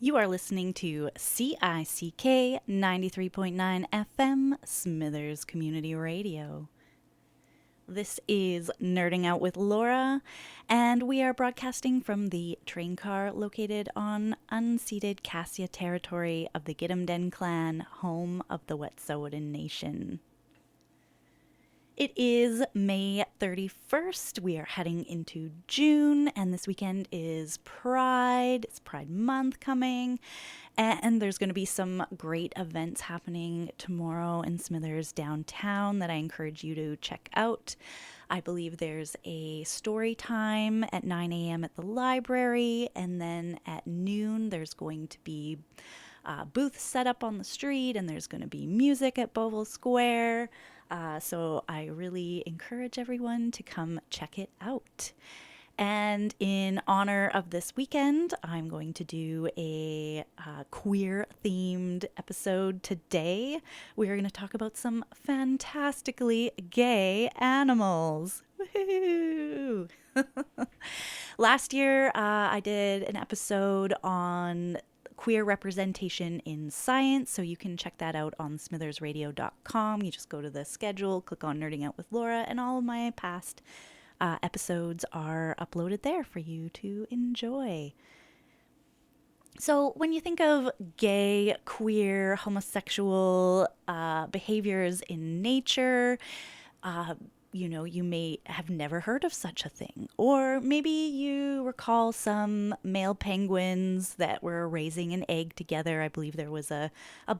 You are listening to CICK 93.9 FM, Smithers Community Radio. This is Nerding Out with Laura, and we are broadcasting from the train car located on unceded Cassia territory of the Gidimt'en clan, home of the Wet'suwet'en Nation. It is May 31st. We are heading into June, and this weekend is Pride. It's Pride Month coming, and there's going to be some great events happening tomorrow in Smithers downtown that I encourage you to check out. I believe there's a story time at 9 a.m. at the library, and then at noon there's going to be booths set up on the street, and there's going to be music at Beauville Square. So I really encourage everyone to come check it out. And in honor of this weekend, I'm going to do a queer-themed episode today. We're going to talk about some fantastically gay animals. Woohoo! Last year, I did an episode on queer representation in science, so you can check that out on smithersradio.com. You just go to the schedule, click on Nerding Out with Laura, and all of my past episodes are uploaded there for you to enjoy. So when you think of gay, queer, homosexual behaviors in nature, you may have never heard of such a thing. Or maybe you recall some male penguins that were raising an egg together. I believe there was a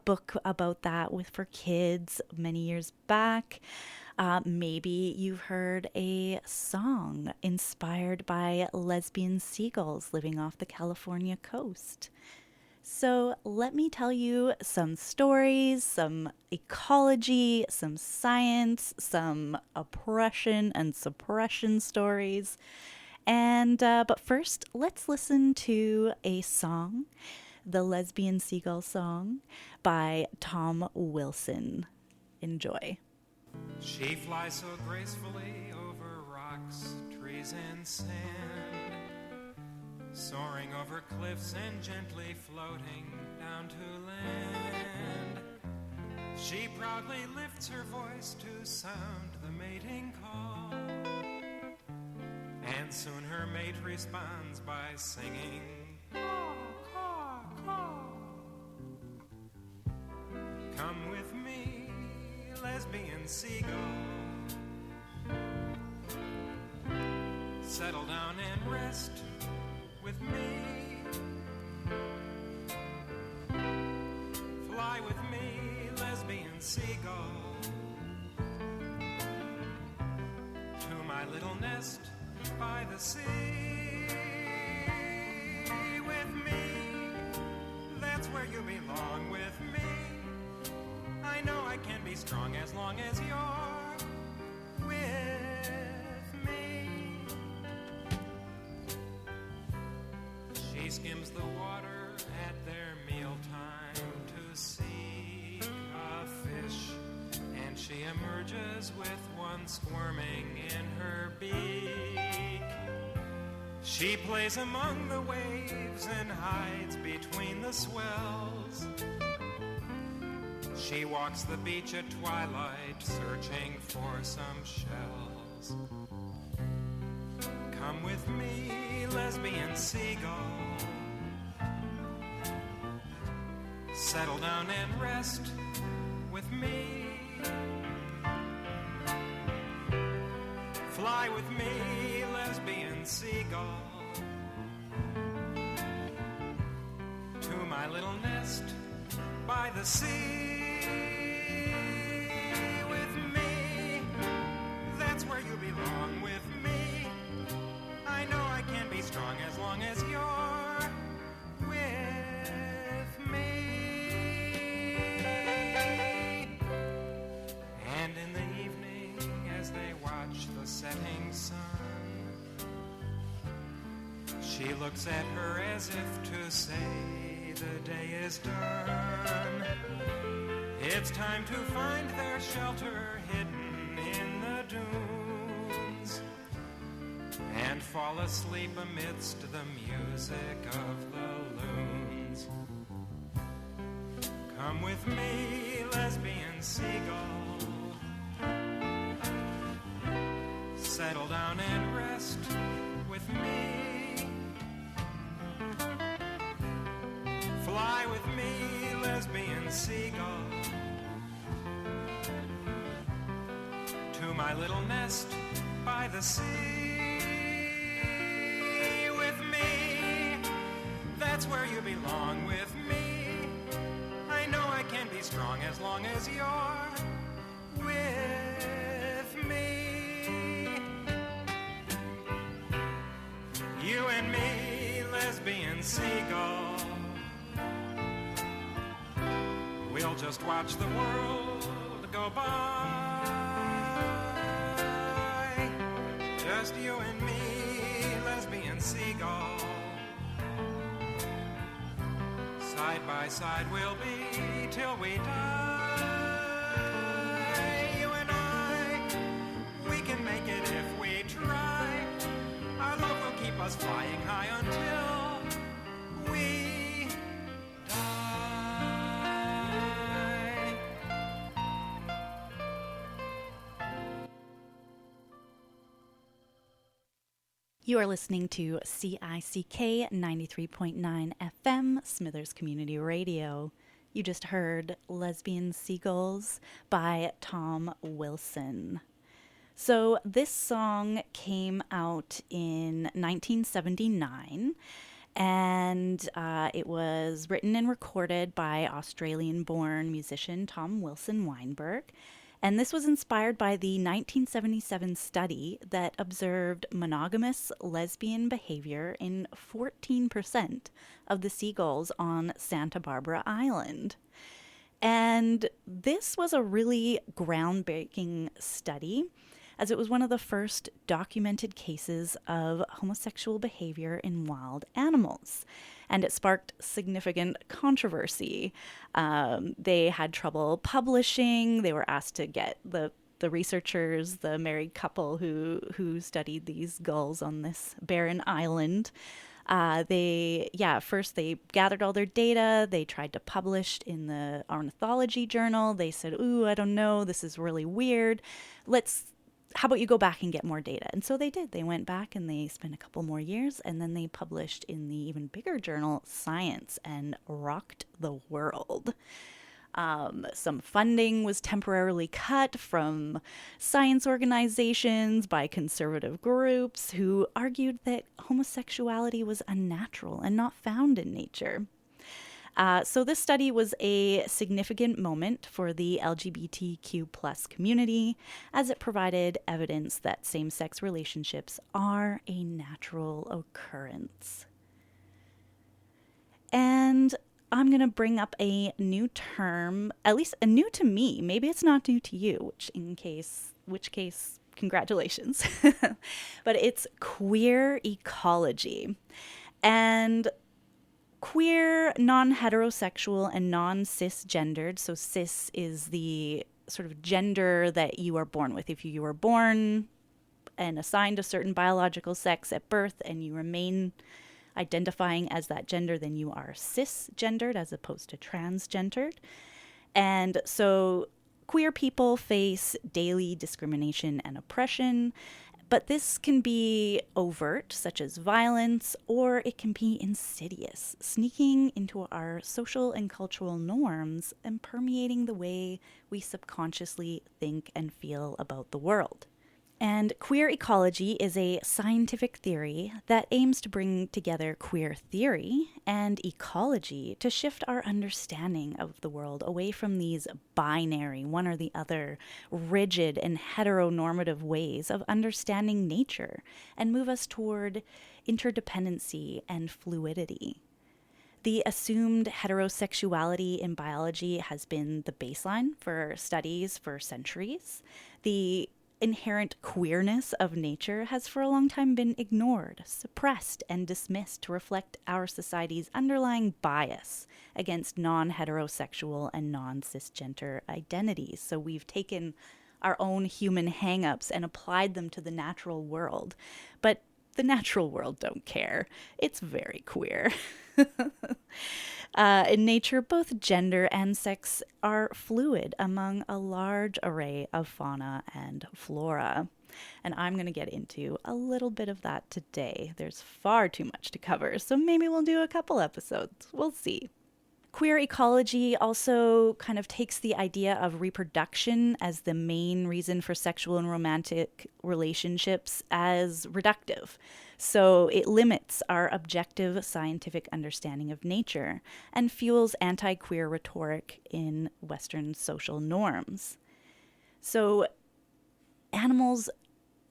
book about that for kids many years back. Maybe you've heard a song inspired by lesbian seagulls living off the California coast. So let me tell you some stories, some ecology, some science, some oppression and suppression stories. And but first, let's listen to a song, the Lesbian Seagull Song by Tom Wilson. Enjoy. She flies so gracefully over rocks, trees, and sand, soaring over cliffs and gently floating down to land. She proudly lifts her voice to sound the mating call, and soon her mate responds by singing, caw, caw, caw. Come with me, lesbian seagull, settle down and rest with me. Fly with me, lesbian seagull, to my little nest by the sea. With me, that's where you belong. With me, I know I can be strong as long as you're with me. She skims the water at their mealtime to seek a fish, and she emerges with one squirming in her beak. She plays among the waves and hides between the swells. She walks the beach at twilight, searching for some shells. Come with me, lesbian seagull, settle down and rest with me. Fly with me, lesbian seagull, to my little nest by the sea. With me, that's where you belong. With me, I know I can be strong as long as you're with me. And in the evening, as they watch the setting sun, she looks at her as if to say the day is done. It's time to find their shelter hidden in the dunes, and fall asleep amidst the music of the loons. Come with me, lesbian seagull. Settle down and rest with me. Fly with me, lesbian seagull, to my little nest by the sea. With me, that's where you belong. With me, I know I can be strong as long as you're with me. You and me, lesbian seagull, we'll just watch the world go by. Just you and me, lesbian seagull. Side by side we'll be till we die. You and I, we can make it if we try. Our love will keep us flying high until we die. You are listening to CICK 93.9 FM, Smithers Community Radio. You just heard Lesbian Seagulls by Tom Wilson. So this song came out in 1979, and it was written and recorded by Australian-born musician Tom Wilson Weinberg. And this was inspired by the 1977 study that observed monogamous lesbian behavior in 14% of the seagulls on Santa Barbara Island. And this was a really groundbreaking study, as it was one of the first documented cases of homosexual behavior in wild animals. And it sparked significant controversy. They had trouble publishing. They were asked to get the researchers, the married couple who studied these gulls on this barren island. First they gathered all their data. They tried to publish in the ornithology journal. They said, "Ooh, I don't know. This is really weird. How about you go back and get more data?" And so they did. They went back and they spent a couple more years, and then they published in the even bigger journal Science and rocked the world. Some funding was temporarily cut from science organizations by conservative groups who argued that homosexuality was unnatural and not found in nature. So this study was a significant moment for the LGBTQ plus community, as it provided evidence that same-sex relationships are a natural occurrence. And I'm going to bring up a new term, at least a new to me. Maybe it's not new to you, which case, congratulations. But it's queer ecology. And queer, non-heterosexual, and non-cisgendered. So cis is the sort of gender that you are born with. If you were born and assigned a certain biological sex at birth and you remain identifying as that gender, then you are cisgendered as opposed to transgendered. And so queer people face daily discrimination and oppression. But this can be overt, such as violence, or it can be insidious, sneaking into our social and cultural norms and permeating the way we subconsciously think and feel about the world. And queer ecology is a scientific theory that aims to bring together queer theory and ecology to shift our understanding of the world away from these binary, one or the other, rigid and heteronormative ways of understanding nature and move us toward interdependency and fluidity. The assumed heterosexuality in biology has been the baseline for studies for centuries. The inherent queerness of nature has for a long time been ignored, suppressed, and dismissed to reflect our society's underlying bias against non-heterosexual and non-cisgender identities. So we've taken our own human hang-ups and applied them to the natural world. But the natural world don't care. It's very queer. In nature, both gender and sex are fluid among a large array of fauna and flora. And I'm going to get into a little bit of that today. There's far too much to cover, so maybe we'll do a couple episodes. We'll see. Queer ecology also kind of takes the idea of reproduction as the main reason for sexual and romantic relationships as reductive. So it limits our objective scientific understanding of nature and fuels anti queer rhetoric in Western social norms. So animals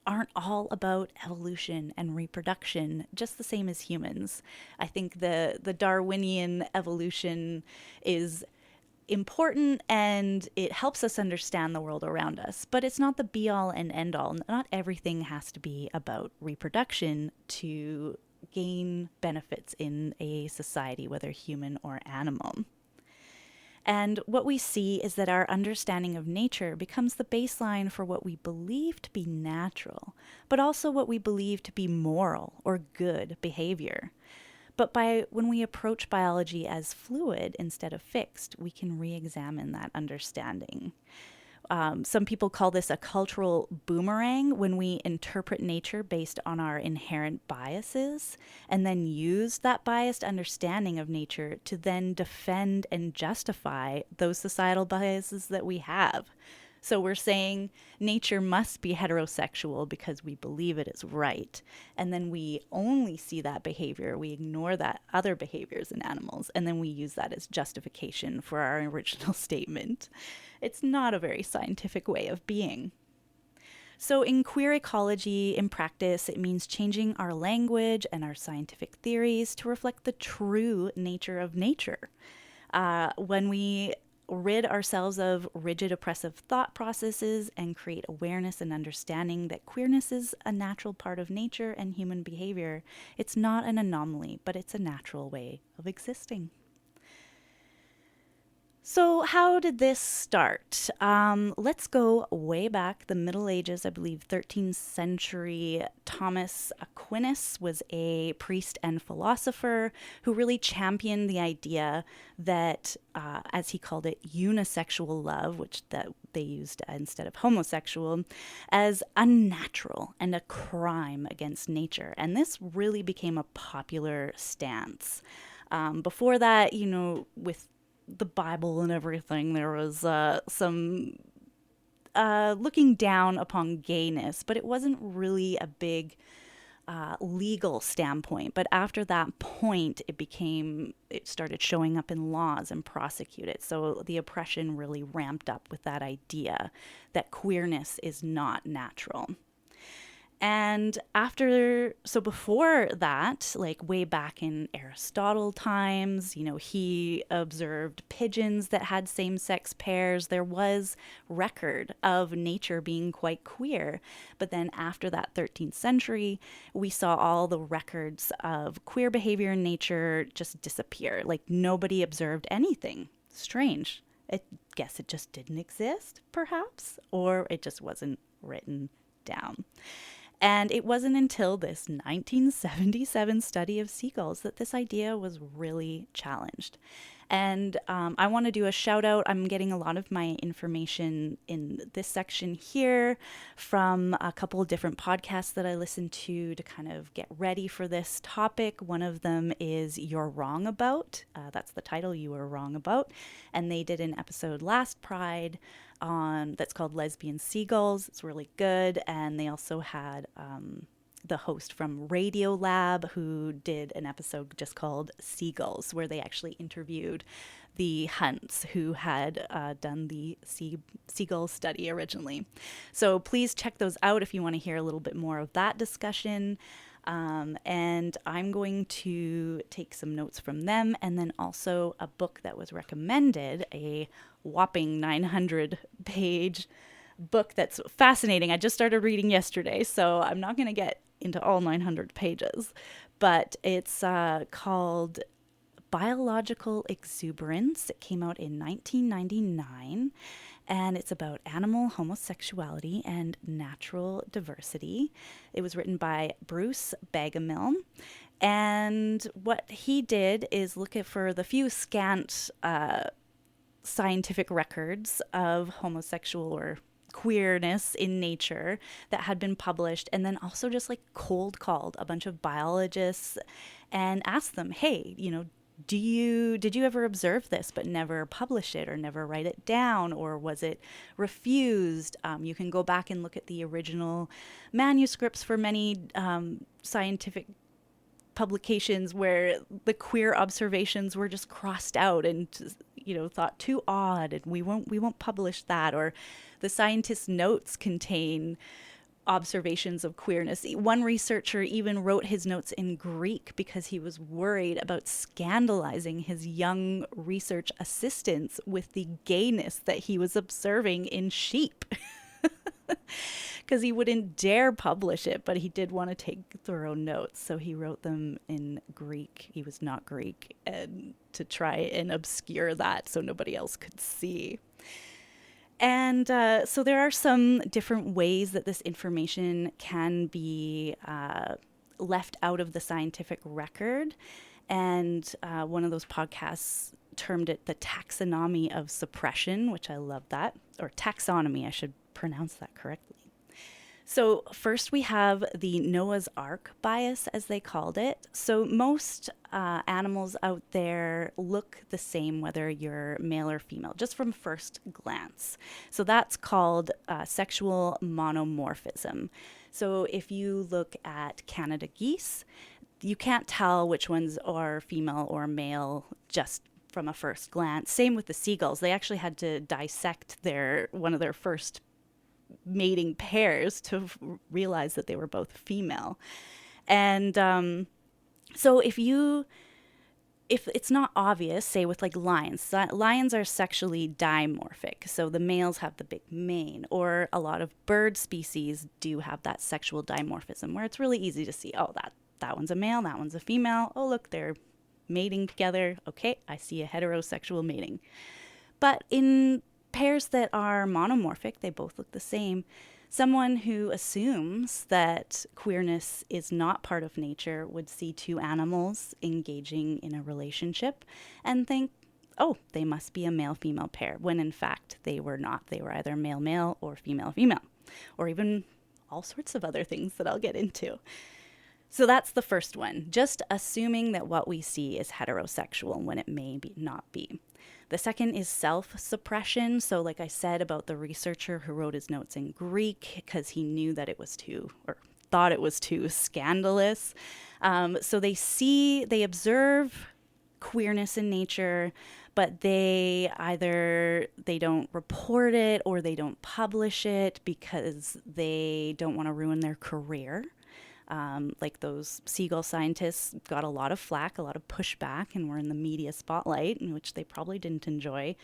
aren't all about evolution and reproduction, just the same as humans. I think the Darwinian evolution is important and it helps us understand the world around us, but it's not the be all and end all. Not everything has to be about reproduction to gain benefits in a society, whether human or animal. And what we see is that our understanding of nature becomes the baseline for what we believe to be natural, but also what we believe to be moral or good behavior. But when we approach biology as fluid instead of fixed, we can re-examine that understanding. Some people call this a cultural boomerang when we interpret nature based on our inherent biases and then use that biased understanding of nature to then defend and justify those societal biases that we have. So we're saying nature must be heterosexual because we believe it is right. And then we only see that behavior. We ignore that other behaviors in animals. And then we use that as justification for our original statement. It's not a very scientific way of being. So, in queer ecology, in practice, it means changing our language and our scientific theories to reflect the true nature of nature. When we rid ourselves of rigid oppressive thought processes and create awareness and understanding that queerness is a natural part of nature and human behavior, it's not an anomaly, but it's a natural way of existing. So, how did this start? Let's go way back, the Middle Ages, I believe 13th century. Thomas Aquinas was a priest and philosopher who really championed the idea that, as he called it, unisexual love, which that they used instead of homosexual, as unnatural and a crime against nature. And this really became a popular stance. Before that, with the Bible and everything, there was some looking down upon gayness, but it wasn't really a big legal standpoint. But after that point, it started showing up in laws and prosecuted. So the oppression really ramped up with that idea that queerness is not natural. And before that, like way back in Aristotle times, he observed pigeons that had same sex pairs. There was record of nature being quite queer. But then after that 13th century, we saw all the records of queer behavior in nature just disappear. Like nobody observed anything. Strange. I guess it just didn't exist, perhaps, or it just wasn't written down. And it wasn't until this 1977 study of seagulls that this idea was really challenged. And I want to do a shout out. I'm getting a lot of my information in this section here from a couple of different podcasts that I listen to kind of get ready for this topic. One of them is You're Wrong About. That's the title, You Were Wrong About. And they did an episode last Pride that's called Lesbian Seagulls. It's really good. And they also had the host from Radio Lab who did an episode just called Seagulls, where they actually interviewed the Hunts who had done the seagull study originally. So please check those out if you want to hear a little bit more of that discussion. And I'm going to take some notes from them, and then also a book that was recommended, a whopping 900-page book that's fascinating. I just started reading yesterday, so I'm not going to get into all 900 pages, but it's called Biological Exuberance. It came out in 1999, and it's about animal homosexuality and natural diversity. It was written by Bruce Bagamill. And what he did is look at for the few scant scientific records of homosexual or queerness in nature that had been published, and then also just like cold called a bunch of biologists and asked them, hey, did you ever observe this but never publish it or never write it down, or was it refused? You can go back and look at the original manuscripts for many scientific publications where the queer observations were just crossed out and thought too odd, and we won't publish that, or the scientists' notes contain observations of queerness. One researcher even wrote his notes in Greek because he was worried about scandalizing his young research assistants with the gayness that he was observing in sheep. Because he wouldn't dare publish it, but he did want to take thorough notes, so he wrote them in Greek. He was not Greek, and to try and obscure that so nobody else could see. And so there are some different ways that this information can be left out of the scientific record. And one of those podcasts termed it the taxonomy of suppression, which I love that, or taxonomy, I should pronounce that correctly. So first we have the Noah's Ark bias, as they called it. So most animals out there look the same, whether you're male or female, just from first glance. So that's called sexual monomorphism. So if you look at Canada geese, you can't tell which ones are female or male just from a first glance. Same with the seagulls. They actually had to dissect one of their first mating pairs to realize that they were both female. And so if it's not obvious, say with like lions are sexually dimorphic, so the males have the big mane, or a lot of bird species do have that sexual dimorphism where it's really easy to see, oh, that one's a male, that one's a female, oh look, they're mating together, okay, I see a heterosexual mating. But in pairs that are monomorphic, they both look the same, someone who assumes that queerness is not part of nature would see two animals engaging in a relationship and think, oh, they must be a male-female pair, when in fact they were not. They were either male-male or female-female, or even all sorts of other things that I'll get into. So that's the first one, just assuming that what we see is heterosexual when it may not be. The second is self-suppression. So like I said about the researcher who wrote his notes in Greek because he knew that it was or thought it was too scandalous. So they observe queerness in nature, but they don't report it or they don't publish it because they don't want to ruin their career. Like those seagull scientists got a lot of flack, a lot of pushback, and were in the media spotlight, which they probably didn't enjoy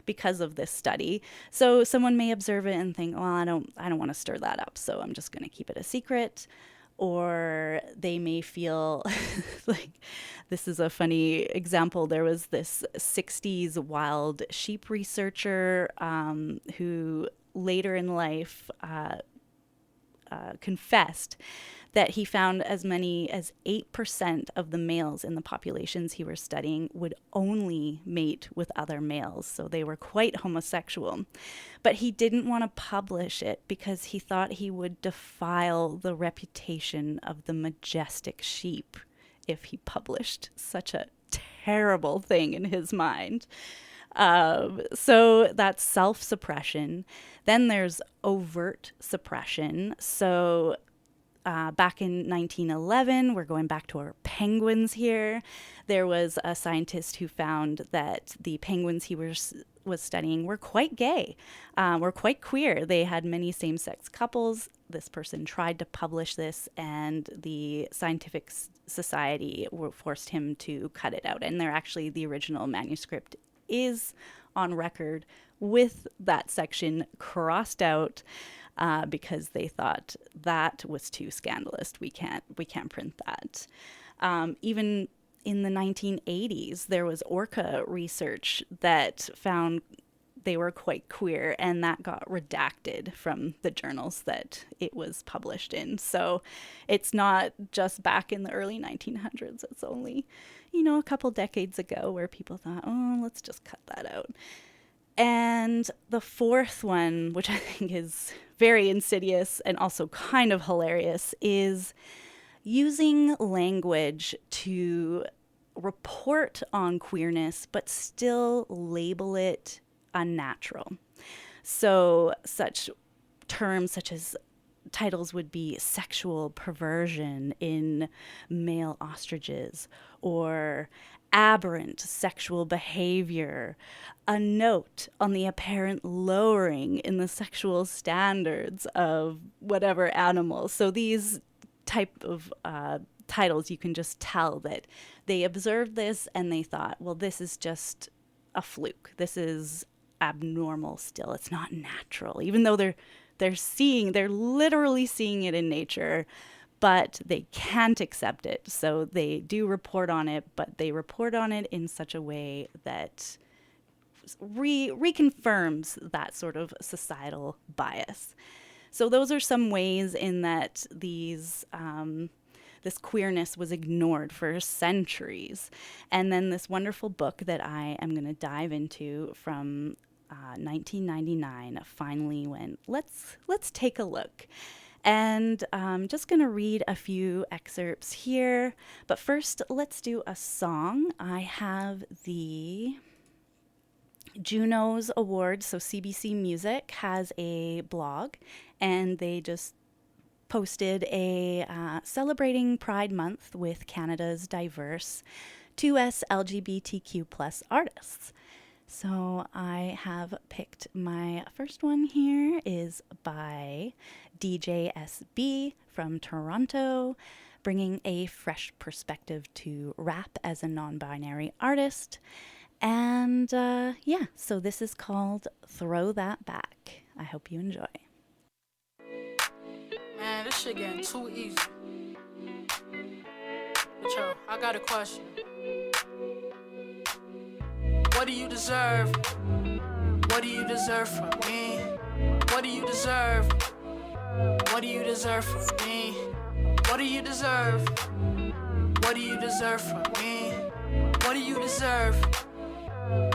because of this study. So someone may observe it and think, well, I don't want to stir that up, so I'm just going to keep it a secret. Or they may feel like, this is a funny example. There was this 60s wild sheep researcher who later in life confessed that he found as many as 8% of the males in the populations he was studying would only mate with other males. So they were quite homosexual. But he didn't want to publish it because he thought he would defile the reputation of the majestic sheep if he published such a terrible thing in his mind. So that's self-suppression. Then there's overt suppression. So back in 1911, we're going back to our penguins here, there was a scientist who found that the penguins he was studying were quite gay, were quite queer. They had many same-sex couples. This person tried to publish this, and the scientific society forced him to cut it out. And the original manuscript is on record with that section crossed out. Because they thought that was too scandalous. We can't print that. Even in the 1980s, there was orca research that found they were quite queer, and that got redacted from the journals that it was published in. So it's not just back in the early 1900s. It's only, a couple decades ago where people thought, oh, let's just cut that out. And the fourth one, which I think is very insidious and also kind of hilarious, is using language to report on queerness but still label it unnatural. So such terms such as titles would be sexual perversion in male ostriches, or aberrant sexual behavior, a note on the apparent lowering in the sexual standards of whatever animal. So these type of titles, you can just tell that they observed this and they thought, well, this is just a fluke. This is abnormal still. It's not natural, even though they're literally seeing it in nature, but they can't accept it. So they do report on it, but they report on it in such a way that reconfirms that sort of societal bias. So those are some ways in that this queerness was ignored for centuries. And then this wonderful book that I am going to dive into from 1999 finally went, let's take a look. And I'm just going to read a few excerpts here. But first, let's do a song. I have the Junos Awards. So CBC Music has a blog, and they just posted a celebrating Pride Month with Canada's diverse 2S LGBTQ plus artists. So I have picked my first one here is by DJ SB from Toronto, bringing a fresh perspective to rap as a non-binary artist. And so this is called Throw That Back. I hope you enjoy. Man, this shit getting too easy. But yo, I got a question. What do you deserve? What do you deserve from me? What do you deserve? What do you deserve from me? What do you deserve? What do you deserve from me? What do you deserve?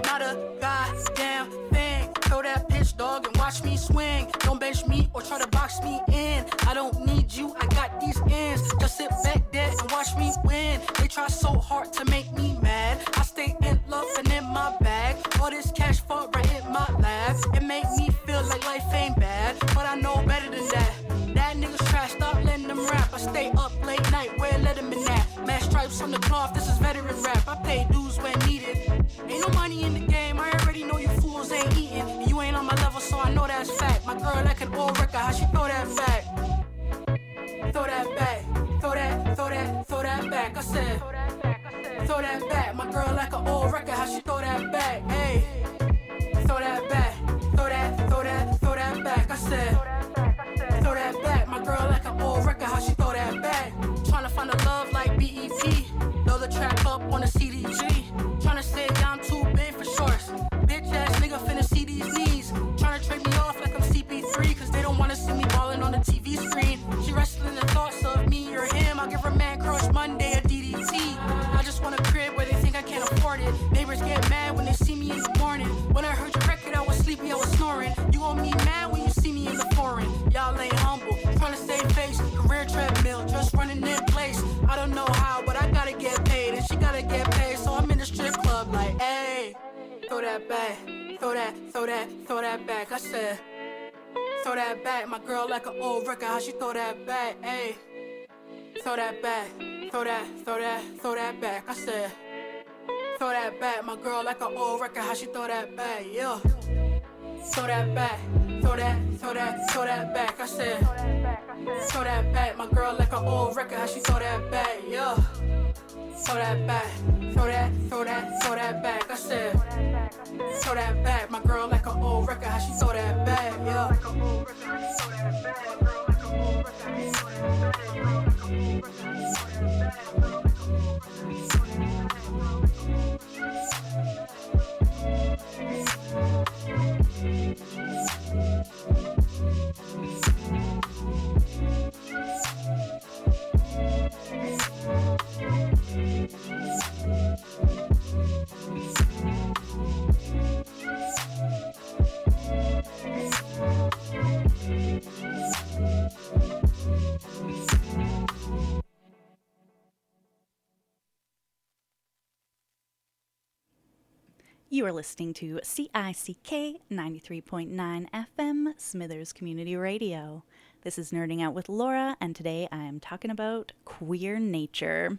Not a goddamn thing. Throw that pitch, dog, and watch me swing. Don't bench me or try to box me in. I don't need you, I got these ends. Just sit back there and watch me win. They try so hard to make me mad. I stay in love and in my bag. All this cash fall right in my lap. It make me feel like life ain't bad, but I know better than that. That nigga's trash, stop letting them rap. I stay up late night, where let them in that. Match stripes on the cloth, this is veteran rap. I pay dues when needed. Ain't no money in the game, I already know you fools ain't eating. And you ain't on my level, so I know that's fact. My girl like an old record, how she throw that back? Throw that back, throw that back. I said, throw that back. My girl like an old record, how she throw that back? Hey, throw that back, throw that back. I said, throw that back. My girl like an old record, how she throw that back? Tryna find a love like BEP. Load the track up on the CDG. Tryna say I'm too big for shorts. Bitch ass nigga finna see these knees. Tryna trade me off like I'm CP3, cause they don't wanna see me ballin' on the TV screen. She wrestling the thoughts of me or him. I'll give her man crush Monday a DDT. I just want a crib where they think I can't afford it. Neighbors get mad when they see me in the morning. When I heard your record, I was sleepy, I was snoring. You gon' be mad when you see me in the foreign. Y'all ain't humble, tryna save face. Career treadmill, just running in place. I don't know how, but I gotta get paid, and she gotta get paid. So I'm in the strip club like, hey, throw that back, throw that back. I said, throw that back. My girl like an old record, how she throw that back? Hey, throw that back, throw that back. I said, throw that back. My girl like an old record, how she throw that back? Yeah, throw that back, throw that back. I said, throw that back. My girl like an old record, how she throw that back? Yeah, throw that back, throw that back. I said, throw that back. My girl like an old record, how she throw that back? Yeah. You are listening to CICK 93.9 FM, Smithers Community Radio. This is Nerding Out with Laura, and today I am talking about queer nature.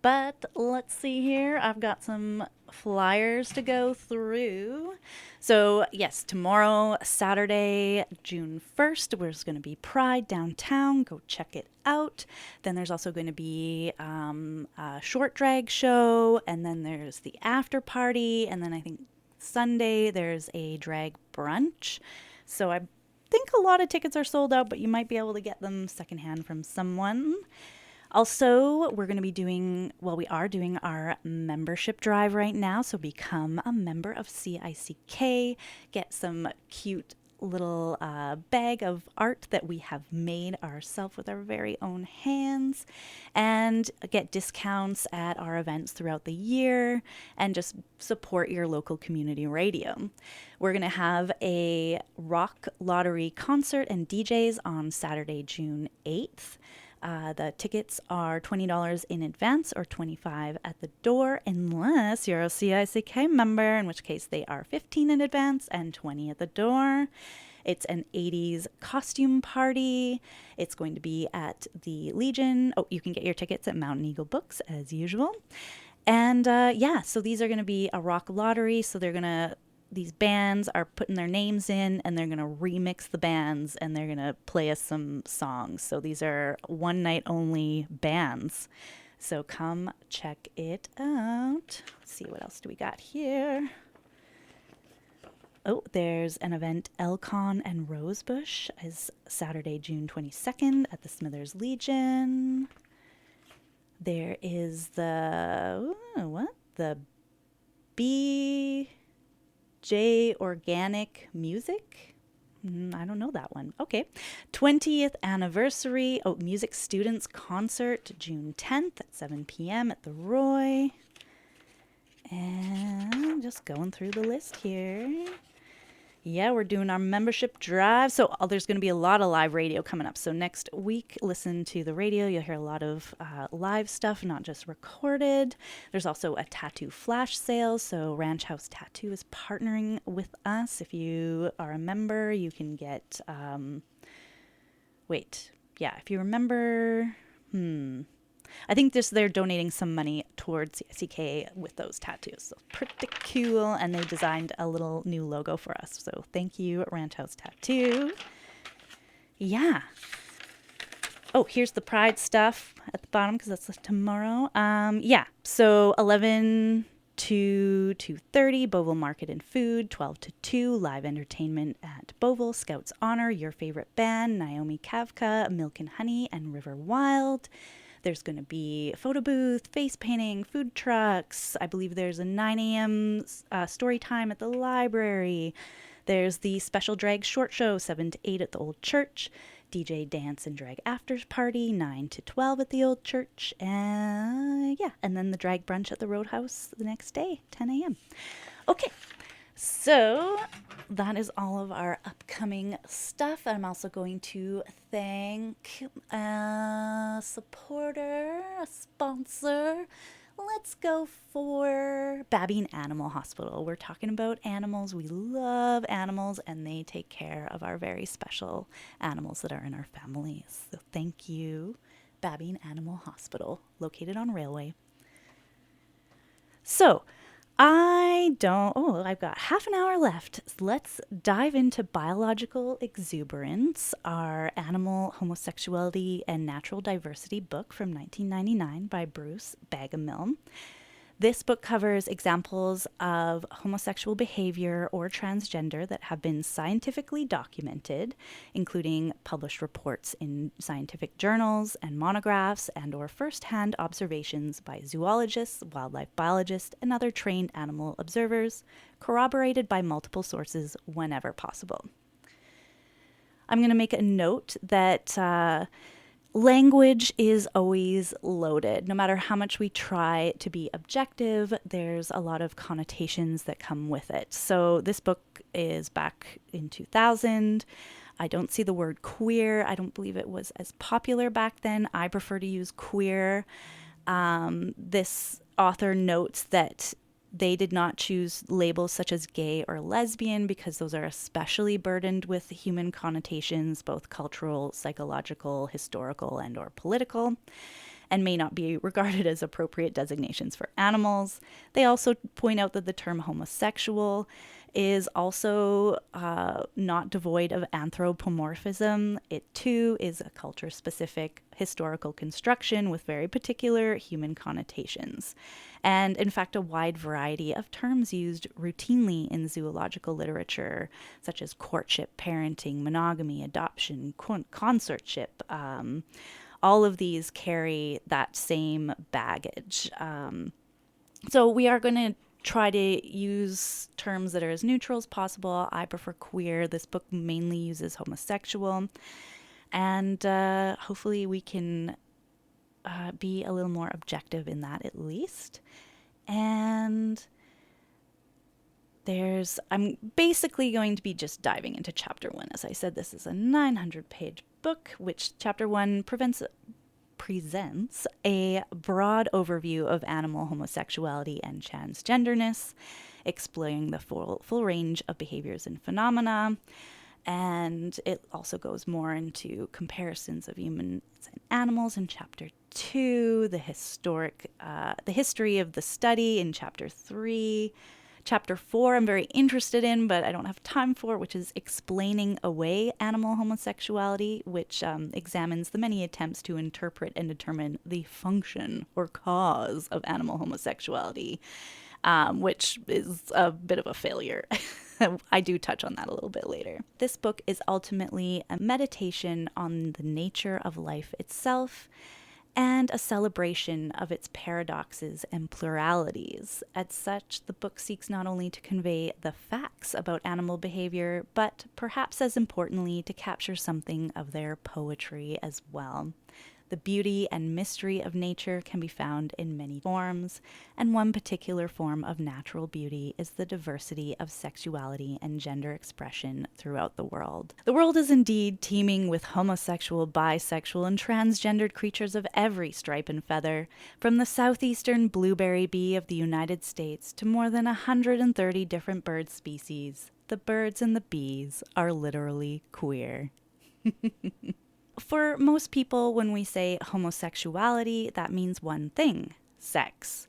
But let's see here. I've got some flyers to go through. So, yes, tomorrow, Saturday, June 1st, there's going to be Pride downtown. Go check it out. Then there's also going to be a short drag show. And then there's the after party. And then I think Sunday, there's a drag brunch. So I think a lot of tickets are sold out, but you might be able to get them secondhand from someone. Also, we are doing our membership drive right now. So become a member of CICK. Get some cute little bag of art that we have made ourselves with our very own hands. And get discounts at our events throughout the year. And just support your local community radio. We're going to have a rock lottery concert and DJs on Saturday, June 8th. The tickets are $20 in advance or $25 at the door, unless you're a CICK member, in which case they are $15 in advance and $20 at the door. It's an 80s costume party. It's going to be at the Legion. Oh, you can get your tickets at Mountain Eagle Books as usual. And so these are going to be a rock lottery. So these bands are putting their names in, and they're going to remix the bands, and they're going to play us some songs. So these are one night only bands. So come check it out. Let's see, what else do we got here? Oh, there's an event, Elcon and Rosebush, is Saturday, June 22nd at the Smithers Legion. There is the BJ Organic Music. I don't know that one. Okay. 20th anniversary Music Students Concert, June 10th at 7 p.m. at the Roy. And just going through the list here. Yeah, we're doing our membership drive. So there's going to be a lot of live radio coming up. So next week, listen to the radio. You'll hear a lot of live stuff, not just recorded. There's also a tattoo flash sale. So Ranch House Tattoo is partnering with us. If you are a member, you can get... if you remember... I think they're donating some money towards CICK with those tattoos. So pretty cool. And they designed a little new logo for us. So thank you, Ranch House Tattoo. Yeah. Oh, here's the Pride stuff at the bottom because that's tomorrow. So 11 to 2:30, Beauville Market and Food. 12 to 2, live entertainment at Beauville. Scouts Honor, Your Favorite Band, Naomi Kavka, Milk and Honey, and River Wild. There's going to be a photo booth, face painting, food trucks. I believe there's a 9 a.m. Story time at the library. There's the special drag short show, 7 to 8 at the Old Church. DJ dance and drag after party, 9 to 12 at the Old Church. And then the drag brunch at the Roadhouse the next day, 10 a.m. Okay. So that is all of our upcoming stuff. I'm also going to thank a supporter, a sponsor. Let's go for Babine Animal Hospital. We're talking about animals. We love animals, and they take care of our very special animals that are in our families. So thank you, Babine Animal Hospital, located on Railway. So, I've got half an hour left. Let's dive into Biological Exuberance, our animal homosexuality and natural diversity book from 1999 by Bruce Bagamill. This book covers examples of homosexual behavior or transgender that have been scientifically documented, including published reports in scientific journals and monographs and or first-hand observations by zoologists, wildlife biologists, and other trained animal observers, corroborated by multiple sources whenever possible. I'm going to make a note that language is always loaded. No matter how much we try to be objective, there's a lot of connotations that come with it. So this book is back in 2000. I don't see the word queer. I don't believe it was as popular back then. I prefer to use queer. This author notes that They did not choose labels such as gay or lesbian because those are especially burdened with human connotations, both cultural, psychological, historical, and or political, and may not be regarded as appropriate designations for animals. They also point out that the term homosexual is also not devoid of anthropomorphism. It too is a culture specific historical construction with very particular human connotations. And in fact, a wide variety of terms used routinely in zoological literature, such as courtship, parenting, monogamy, adoption, consortship. All of these carry that same baggage. So we are going to try to use terms that are as neutral as possible. I prefer queer. This book mainly uses homosexual. And hopefully we can be a little more objective in that at least. And I'm basically going to be just diving into chapter 1. As I said, this is a 900-page book, which chapter 1 presents a broad overview of animal homosexuality and transgenderness, exploring the full range of behaviors and phenomena. And it also goes more into comparisons of humans and animals in chapter 2, the history of the study in chapter 3. Chapter 4 I'm very interested in, but I don't have time for, which is explaining away animal homosexuality, which examines the many attempts to interpret and determine the function or cause of animal homosexuality, which is a bit of a failure. I do touch on that a little bit later. This book is ultimately a meditation on the nature of life itself and a celebration of its paradoxes and pluralities. As such, the book seeks not only to convey the facts about animal behavior, but perhaps as importantly, to capture something of their poetry as well. The beauty and mystery of nature can be found in many forms, and one particular form of natural beauty is the diversity of sexuality and gender expression throughout the world. The world is indeed teeming with homosexual, bisexual, and transgendered creatures of every stripe and feather, from the southeastern blueberry bee of the United States to more than 130 different bird species. The birds and the bees are literally queer. For most people, when we say homosexuality, that means one thing: sex.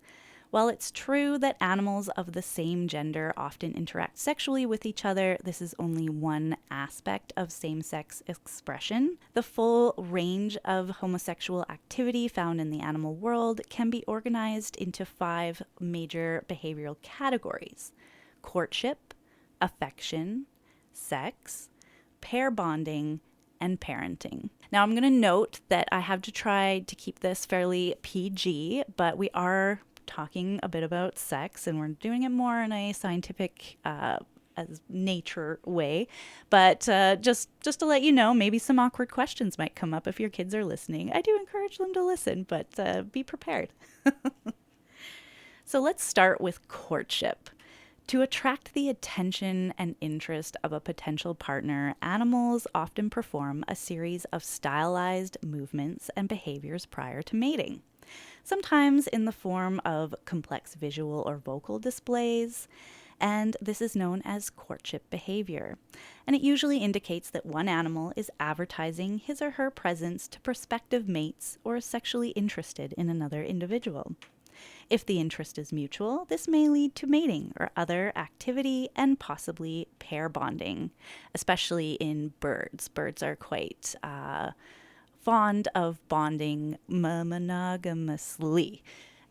While it's true that animals of the same gender often interact sexually with each other, this is only one aspect of same-sex expression. The full range of homosexual activity found in the animal world can be organized into 5 major behavioral categories: courtship, affection, sex, pair bonding, and parenting. Now, I'm going to note that I have to try to keep this fairly PG, but we are talking a bit about sex, and we're doing it more in a scientific as nature way. But just to let you know, maybe some awkward questions might come up if your kids are listening. I do encourage them to listen, but be prepared. So let's start with courtship. To attract the attention and interest of a potential partner, animals often perform a series of stylized movements and behaviors prior to mating, sometimes in the form of complex visual or vocal displays, and this is known as courtship behavior. And it usually indicates that one animal is advertising his or her presence to prospective mates or is sexually interested in another individual. If the interest is mutual, this may lead to mating or other activity and possibly pair bonding, especially in birds. Birds are quite fond of bonding monogamously,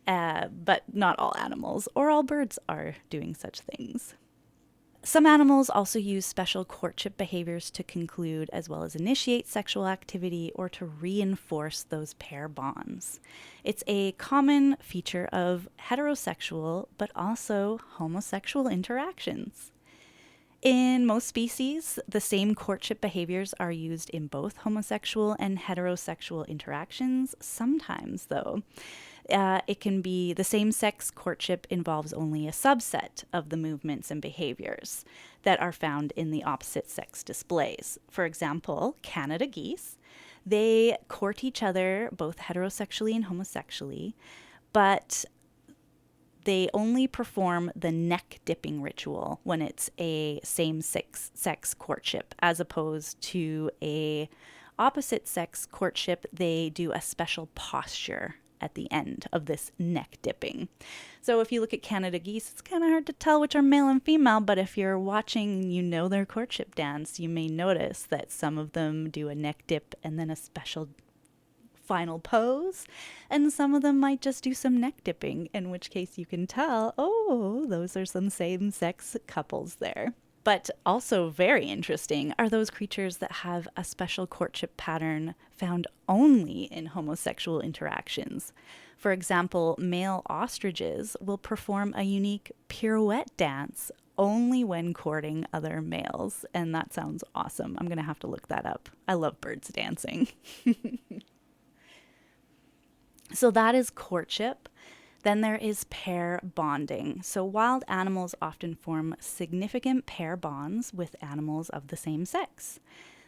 but not all animals or all birds are doing such things. Some animals also use special courtship behaviors to conclude as well as initiate sexual activity or to reinforce those pair bonds. It's a common feature of heterosexual but also homosexual interactions. In most species, the same courtship behaviors are used in both homosexual and heterosexual interactions. Sometimes, though, it can be the same-sex courtship involves only a subset of the movements and behaviors that are found in the opposite sex displays. For example, Canada geese, they court each other both heterosexually and homosexually, but they only perform the neck dipping ritual when it's a same sex courtship, as opposed to a opposite sex courtship. They do a special posture at the end of this neck dipping. So if you look at Canada geese, it's kind of hard to tell which are male and female, but if you're watching, you know, their courtship dance, you may notice that some of them do a neck dip and then a special final pose, and some of them might just do some neck dipping, in which case you can tell, oh, those are some same-sex couples there. But also very interesting are those creatures that have a special courtship pattern found only in homosexual interactions. For example, male ostriches will perform a unique pirouette dance only when courting other males, and that sounds awesome. I'm going to have to look that up. I love birds dancing. So that is courtship. Then there is pair bonding. So wild animals often form significant pair bonds with animals of the same sex.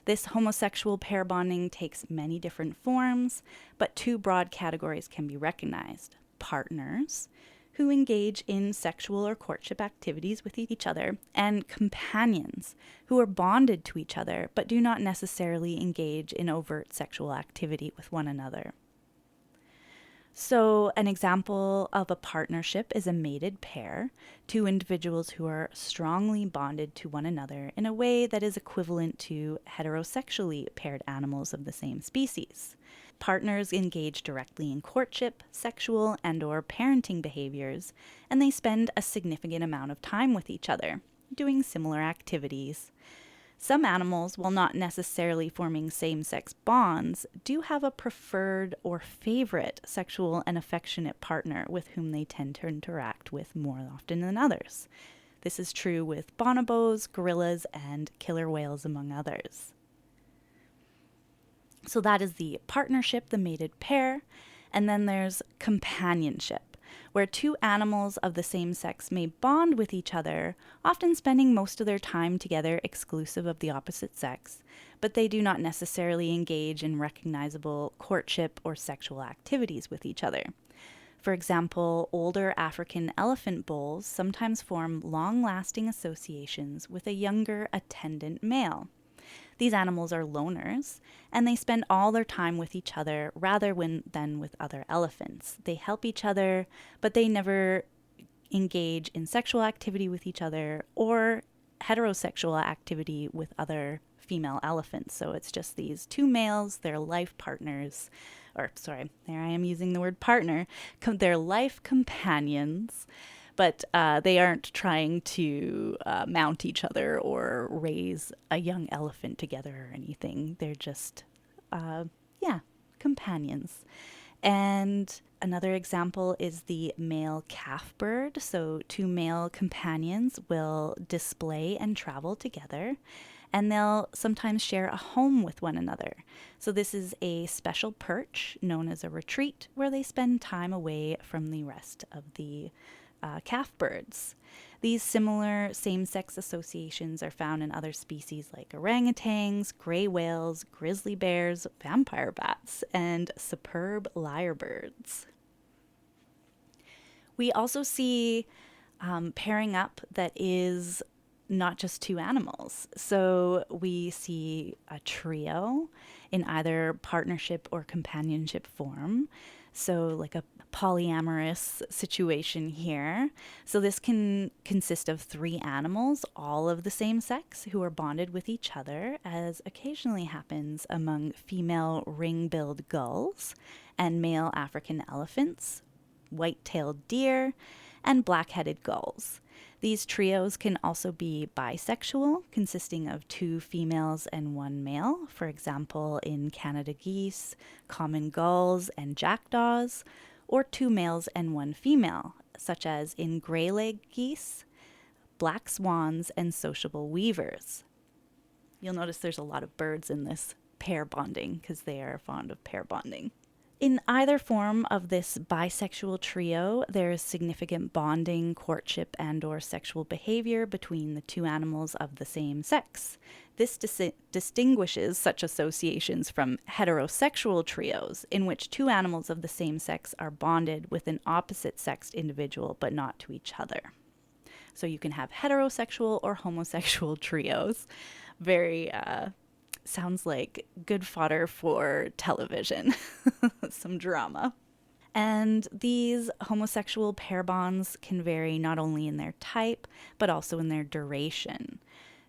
This homosexual pair bonding takes many different forms, but two broad categories can be recognized. Partners, who engage in sexual or courtship activities with each other, and companions, who are bonded to each other but do not necessarily engage in overt sexual activity with one another. So an example of a partnership is a mated pair, two individuals who are strongly bonded to one another in a way that is equivalent to heterosexually paired animals of the same species. Partners engage directly in courtship, sexual, and/or parenting behaviors, and they spend a significant amount of time with each other, doing similar activities. Some animals, while not necessarily forming same-sex bonds, do have a preferred or favorite sexual and affectionate partner with whom they tend to interact with more often than others. This is true with bonobos, gorillas, and killer whales, among others. So that is the partnership, the mated pair. And then there's companionship, where two animals of the same sex may bond with each other, often spending most of their time together exclusive of the opposite sex, but they do not necessarily engage in recognizable courtship or sexual activities with each other. For example, older African elephant bulls sometimes form long-lasting associations with a younger attendant male. These animals are loners, and they spend all their time with each other rather than with other elephants. They help each other, but they never engage in sexual activity with each other or heterosexual activity with other female elephants. So it's just these two males, their life partners, or sorry, there I am using the word partner, their life companions. But they aren't trying to mount each other or raise a young elephant together or anything. They're just, companions. And another example is the male calf bird. So two male companions will display and travel together, and they'll sometimes share a home with one another. So this is a special perch known as a retreat where they spend time away from the rest of the calf birds. These similar same-sex associations are found in other species like orangutans, gray whales, grizzly bears, vampire bats, and superb lyrebirds. We also see pairing up that is not just two animals. So we see a trio in either partnership or companionship form. So like a polyamorous situation here. So this can consist of three animals, all of the same sex, who are bonded with each other, as occasionally happens among female ring-billed gulls and male African elephants, white-tailed deer, and black-headed gulls. These trios can also be bisexual, consisting of two females and one male, for example, in Canada geese, common gulls, and jackdaws, or two males and one female, such as in grey-leg geese, black swans, and sociable weavers. You'll notice there's a lot of birds in this pair bonding because they are fond of pair bonding. In either form of this bisexual trio, there is significant bonding, courtship, and/or sexual behavior between the two animals of the same sex. This distinguishes such associations from heterosexual trios, in which two animals of the same sex are bonded with an opposite sexed individual but not to each other. So you can have heterosexual or homosexual trios. Very sounds like good fodder for television. Some drama. And these homosexual pair bonds can vary not only in their type, but also in their duration.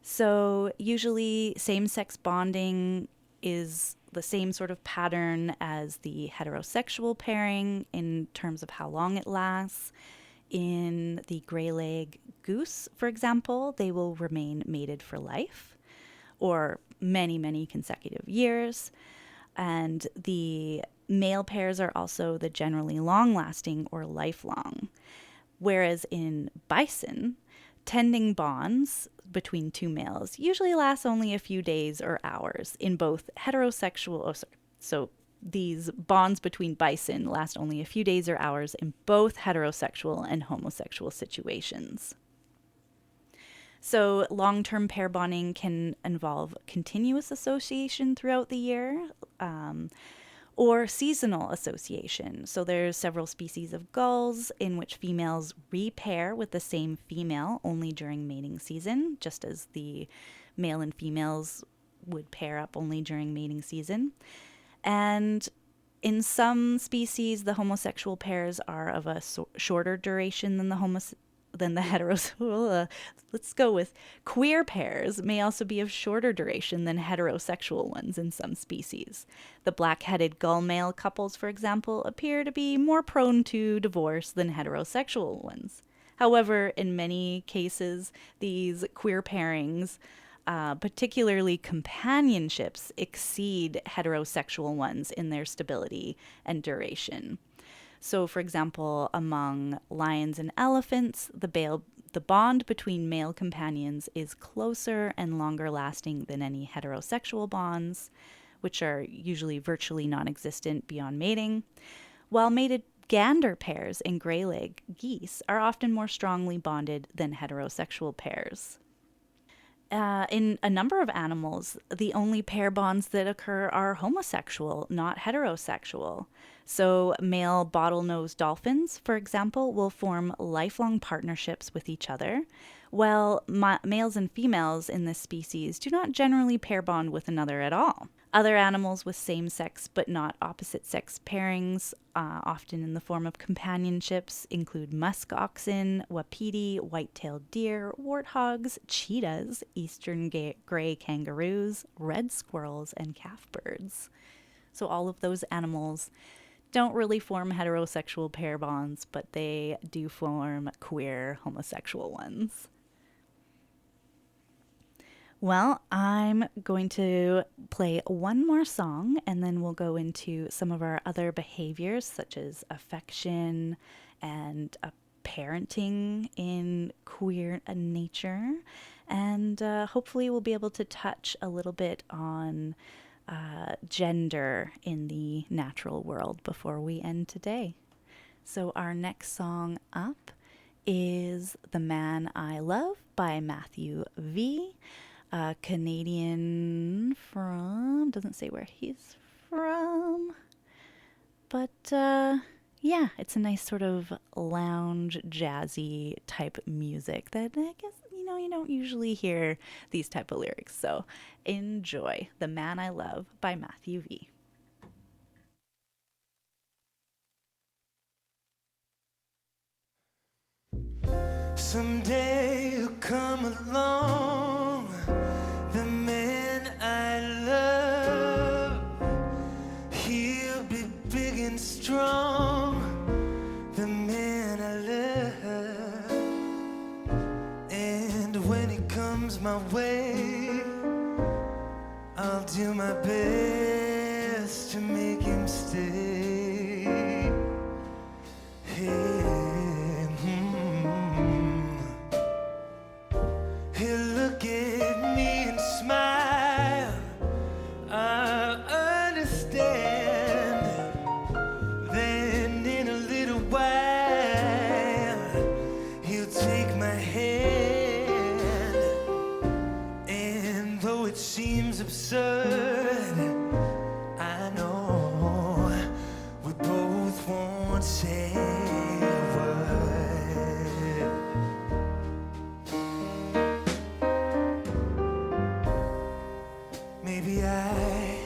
So, usually, same sex bonding is the same sort of pattern as the heterosexual pairing in terms of how long it lasts. In the gray leg goose, for example, they will remain mated for life or many, many consecutive years. And the male pairs are also the generally long lasting or lifelong. Whereas in bison, tending bonds between two males usually last only a few days or hours in both heterosexual, so these bonds between bison last only a few days or hours in both heterosexual and homosexual situations. So, long term pair bonding can involve continuous association throughout the year or seasonal association. So, there's several species of gulls in which females repair with the same female only during mating season, just as the male and females would pair up only during mating season. And in some species, the homosexual pairs are of a shorter duration than the heterosexual. Let's go with queer pairs may also be of shorter duration than heterosexual ones in some species. The black-headed gull male couples, for example, appear to be more prone to divorce than heterosexual ones. However, in many cases, these queer pairings, particularly companionships, exceed heterosexual ones in their stability and duration. So, for example, among lions and elephants, the bond between male companions is closer and longer lasting than any heterosexual bonds, which are usually virtually non existent beyond mating, while mated gander pairs in gray leg geese are often more strongly bonded than heterosexual pairs. In a number of animals, the only pair bonds that occur are homosexual, not heterosexual. So, male bottlenose dolphins, for example, will form lifelong partnerships with each other, while males and females in this species do not generally pair bond with another at all. Other animals with same sex but not opposite sex pairings, often in the form of companionships, include musk oxen, wapiti, white-tailed deer, warthogs, cheetahs, eastern gray kangaroos, red squirrels, and calf birds. So all of those animals don't really form heterosexual pair bonds, but they do form queer homosexual ones. Well, I'm going to play one more song and then we'll go into some of our other behaviors such as affection and parenting in queer nature. And hopefully we'll be able to touch a little bit on gender in the natural world before we end today. So our next song up is The Man I Love by Matthew V., a Canadian from, doesn't say where he's from, but yeah, it's a nice sort of lounge, jazzy type music that I guess, you don't usually hear these type of lyrics. So enjoy The Man I Love by Matthew V. Someday you'll come along, the man I love. He'll be big and strong, the man I love. And when he comes my way, I'll do my best to make him stay. Hey. He'll look at me and smile. I understand. it seems absurd, I know we both won't say a word. Maybe I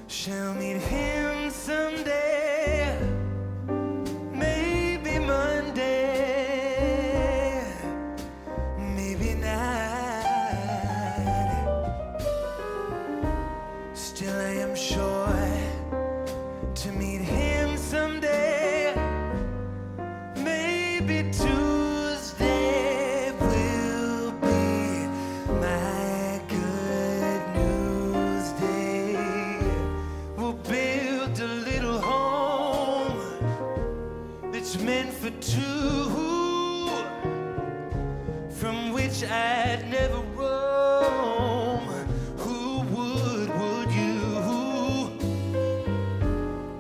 shall meet him someday, maybe Monday, maybe not. Still I am sure to meet him someday, maybe Tuesday will be my good news day. We'll build a little home that's meant for two, from which I'd never roam. Who would you?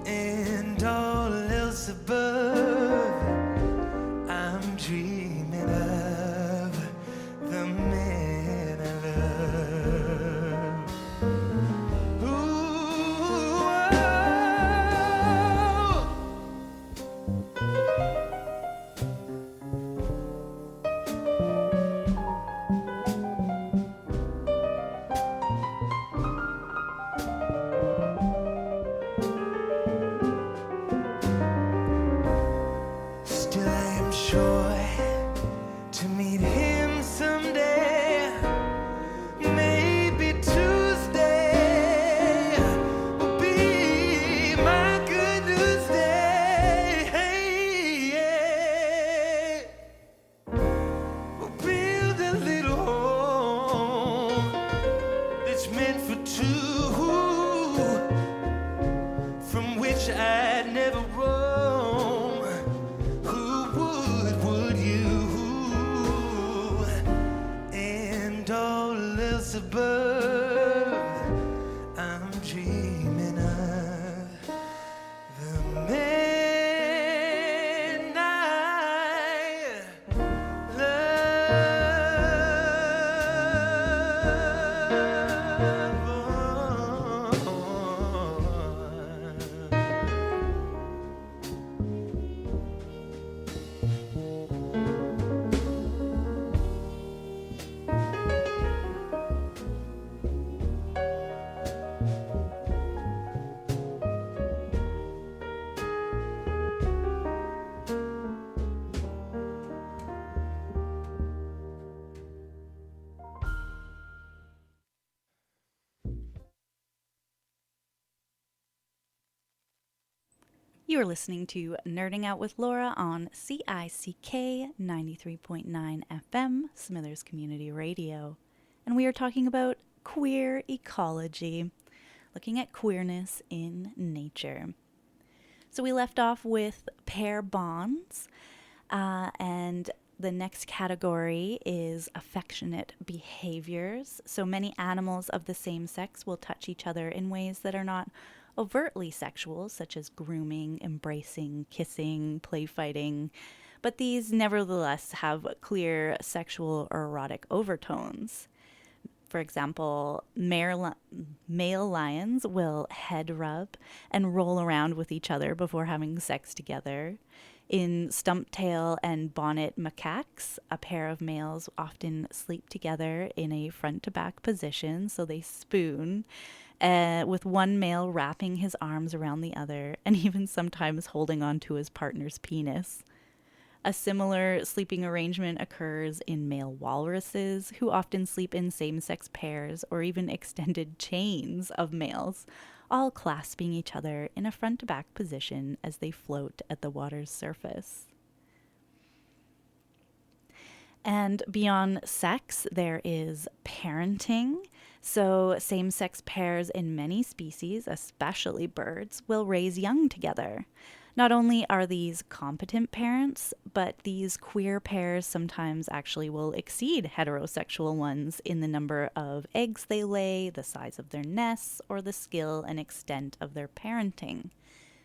And all else above, I'm dreaming of the man I love. Ooh, still I am sure to meet him someday, maybe Tuesday will be my good news day. Hey, yeah. We'll build a little home that's meant for two, from which I'd never roam. Who would you? And all else above, I'm dreaming of the man I You are listening to Nerding Out with Laura on CICK 93.9 FM, Smithers Community Radio. And we are talking about queer ecology, looking at queerness in nature. So we left off with pair bonds, and the next category is affectionate behaviors. So many animals of the same sex will touch each other in ways that are not overtly sexual, such as grooming, embracing, kissing, play fighting, but these nevertheless have clear sexual or erotic overtones. For example, male lions will head rub and roll around with each other before having sex together. In stump-tail and bonnet macaques, a pair of males often sleep together in a front-to-back position, so they spoon, with one male wrapping his arms around the other and even sometimes holding onto his partner's penis. A similar sleeping arrangement occurs in male walruses, who often sleep in same-sex pairs or even extended chains of males, all clasping each other in a front-to-back position as they float at the water's surface. And beyond sex, there is parenting. So same-sex pairs in many species, especially birds, will raise young together. Not only are these competent parents, but these queer pairs sometimes actually will exceed heterosexual ones in the number of eggs they lay, the size of their nests, or the skill and extent of their parenting.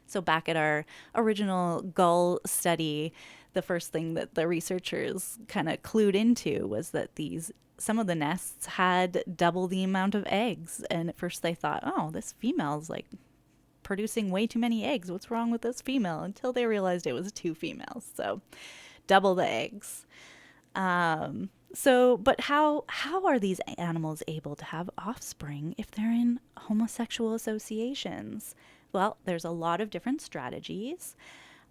So back at our original gull study, the first thing that the researchers kind of clued into was that these some of the nests had double the amount of eggs. And at first they thought, oh, this female's like producing way too many eggs. What's wrong with this female? Until they realized it was two females. So double the eggs. But how are these animals able to have offspring if they're in homosexual associations? Well, there's a lot of different strategies.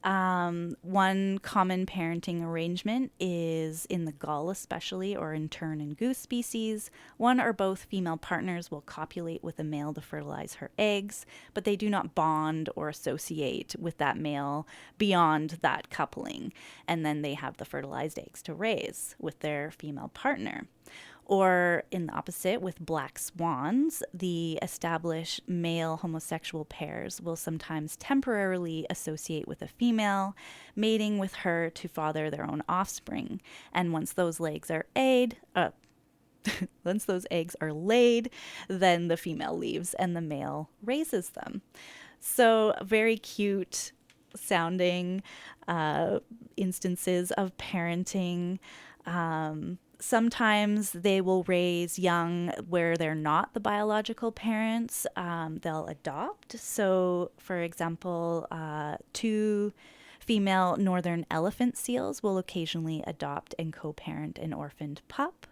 One common parenting arrangement is in the gull, especially, or in tern and goose species. One or both female partners will copulate with a male to fertilize her eggs, but they do not bond or associate with that male beyond that coupling. And then they have the fertilized eggs to raise with their female partner. Or in the opposite, with black swans, the established male homosexual pairs will sometimes temporarily associate with a female, mating with her to father their own offspring. And once those eggs are laid, then the female leaves and the male raises them. So very cute sounding instances of parenting. Sometimes they will raise young where they're not the biological parents. They'll adopt. So, for example, two female northern elephant seals will occasionally adopt and co-parent an orphaned pup.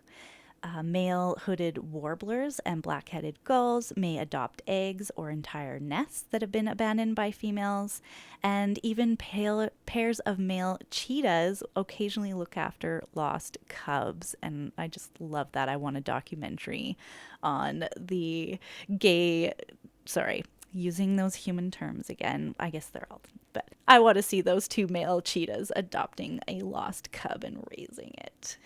Male hooded warblers and black-headed gulls may adopt eggs or entire nests that have been abandoned by females, and even pairs of male cheetahs occasionally look after lost cubs. And I just love that. I want a documentary on the using those human terms again. I guess they're all, but I want to see those two male cheetahs adopting a lost cub and raising it.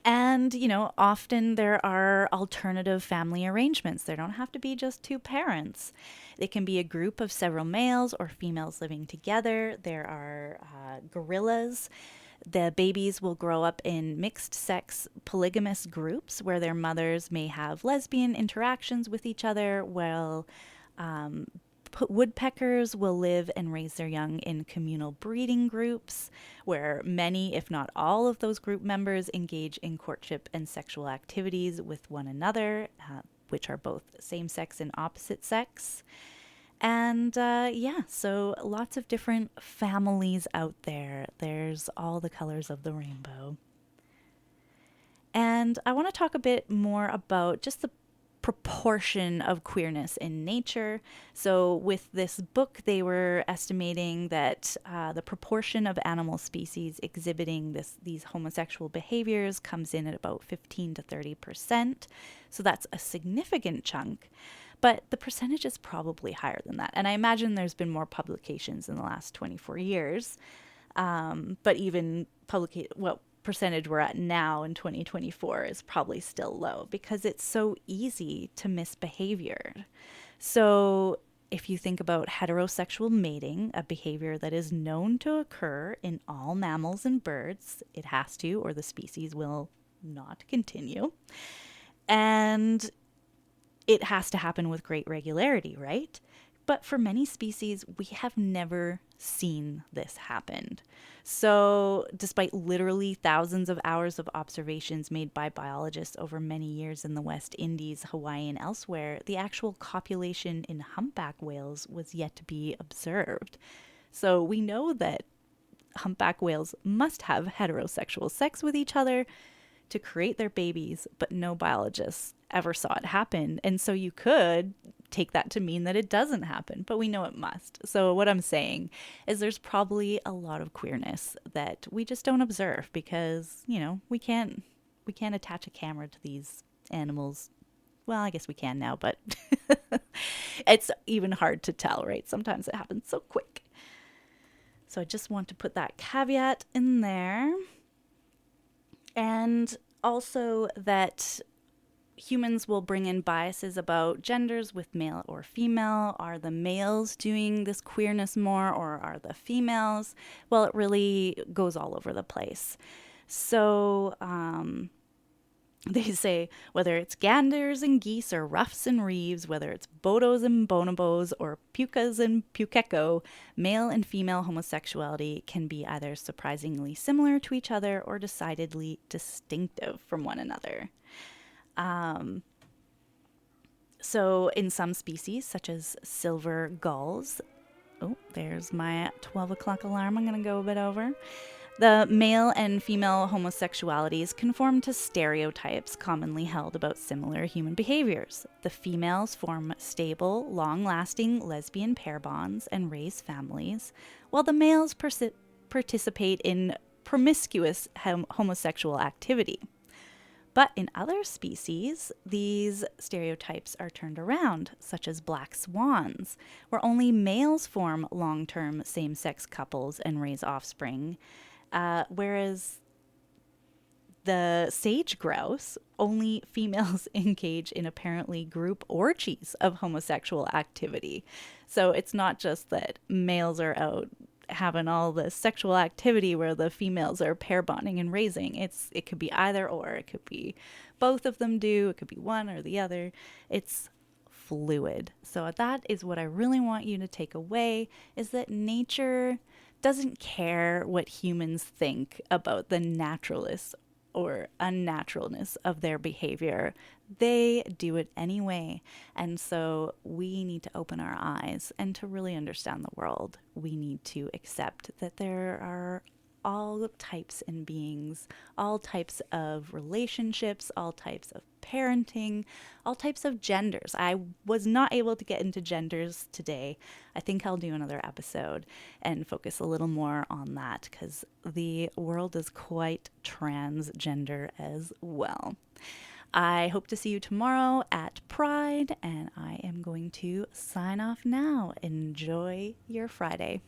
And, often there are alternative family arrangements. There don't have to be just two parents. They can be a group of several males or females living together. There are gorillas. The babies will grow up in mixed sex polygamous groups where their mothers may have lesbian interactions with each other, while woodpeckers will live and raise their young in communal breeding groups where many, if not all, of those group members engage in courtship and sexual activities with one another, which are both same sex and opposite sex. And so lots of different families out there. There's all the colors of the rainbow. And I want to talk a bit more about just the proportion of queerness in nature. So with this book, they were estimating that the proportion of animal species exhibiting these homosexual behaviors comes in at about 15 to 30%. So that's a significant chunk. But the percentage is probably higher than that. And I imagine there's been more publications in the last 24 years. But even percentage we're at now in 2024 is probably still low because it's so easy to misbehavior. So if you think about heterosexual mating, a behavior that is known to occur in all mammals and birds, it has to, or the species will not continue. And it has to happen with great regularity, right? But for many species, we have never seen this happen. So despite literally thousands of hours of observations made by biologists over many years in the West Indies, Hawaii, and elsewhere, the actual copulation in humpback whales was yet to be observed. So we know that humpback whales must have heterosexual sex with each other to create their babies, but no biologists ever saw it happen. And so you could take that to mean that it doesn't happen, but we know it must. So what I'm saying is there's probably a lot of queerness that we just don't observe because, we can't attach a camera to these animals. Well, I guess we can now, but it's even hard to tell, right? Sometimes it happens so quick. So I just want to put that caveat in there. And also that humans will bring in biases about genders with male or female. Are the males doing this queerness more, or are the females? Well, it really goes all over the place. So They say whether it's ganders and geese or ruffs and reeves, whether it's bodos and bonobos or pukas and pukeko, male and female homosexuality can be either surprisingly similar to each other or decidedly distinctive from one another. So, in some species, such as silver gulls, oh, there's my 12 o'clock alarm. I'm going to go a bit over. The male and female homosexualities conform to stereotypes commonly held about similar human behaviors. The females form stable, long lasting lesbian pair bonds and raise families, while the males participate in promiscuous homosexual activity. But in other species, these stereotypes are turned around, such as black swans, where only males form long term same sex couples and raise offspring, whereas the sage grouse, only females engage in apparently group orgies of homosexual activity. So it's not just that males are out having all the sexual activity where the females are pair bonding and raising. It could be either or. It could be both of them do. It could be one or the other. It's fluid. So that is what I really want you to take away, is that nature doesn't care what humans think about the naturalness or unnaturalness of their behavior. They do it anyway. And so we need to open our eyes, and to really understand the world, we need to accept that there are all types in beings, all types of relationships, all types of parenting, all types of genders. I was not able to get into genders today. I think I'll do another episode and focus a little more on that, because the world is quite transgender as well. I hope to see you tomorrow at Pride, and I am going to sign off now. Enjoy your Friday.